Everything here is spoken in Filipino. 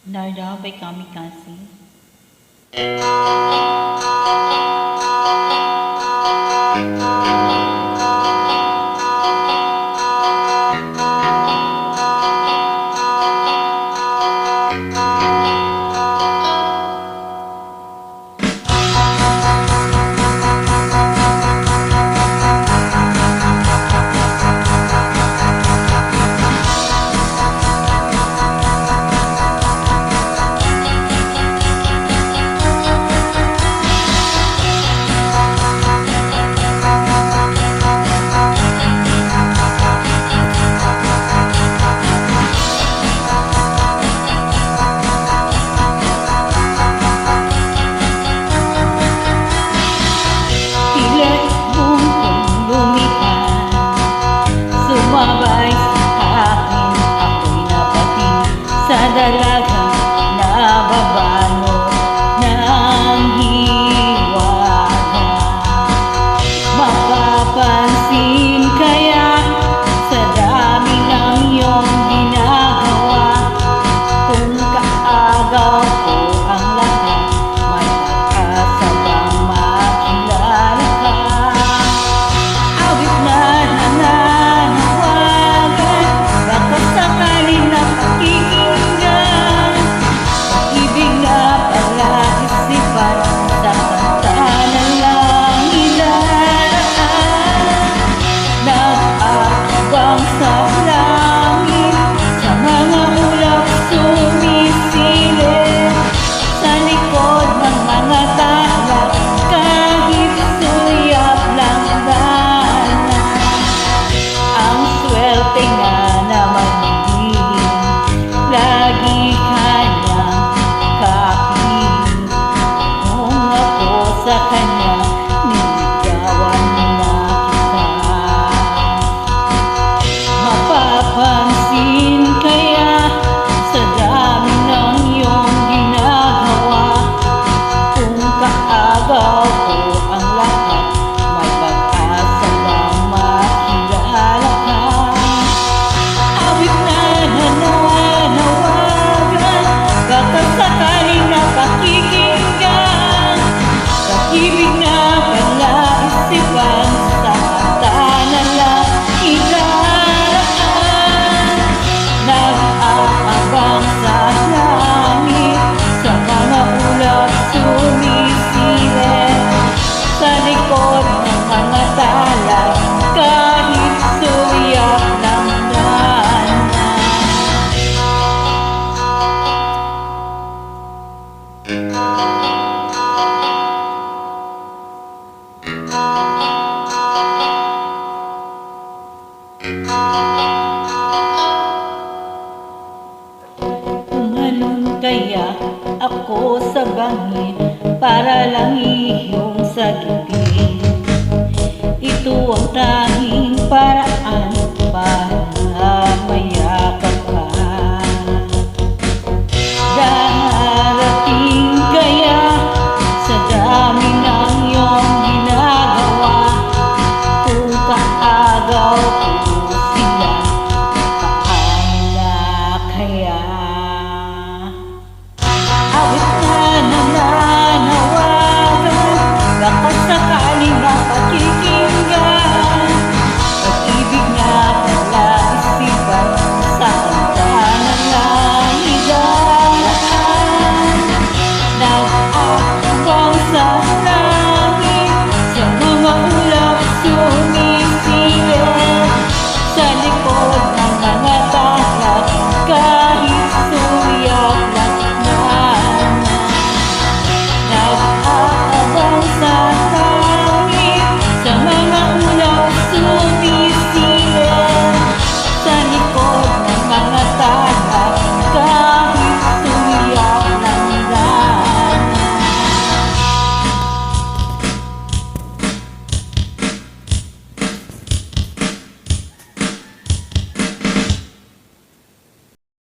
Narda by Kamikaze. Sumabay sa akin, ako'y napating sa dalagang nababalot ng hiwaga. Mapapansin kaya sa dami ng iyong ginagawa, kung kaagaw ko ang lahat, may pag-asa bang makilala ka? Awit na nananawagan, baka sakaling napakinggan, pag-ibig na pala isipan, sa kanta na lang ilaraan. Nag-aabang sa langit, sa mga ulap sumisilip, sa likod ng mga tala, kahit suyap lang dana. Ang swerte nga naman din, lagi kanyang kapiling. Kung ako sa kanya, niligawan na kita. Mapapansin kaya sa dami ng iyong ginagawa, kung kaagaw ko ang lahat, may pag-asa bang makilala ka? Awit na nananawagan, baka sakaling napakikinggan, pag-ibig na pala isipan, sa kanta na lang ilaraan. Nag-aabang sa langit, sa mga ulap sumisilip, sa likod ng mga tala, kahit suyap ng dana. Tumalon kaya ako sa bangin, para lang iyong sagutin. Ito ang tanging para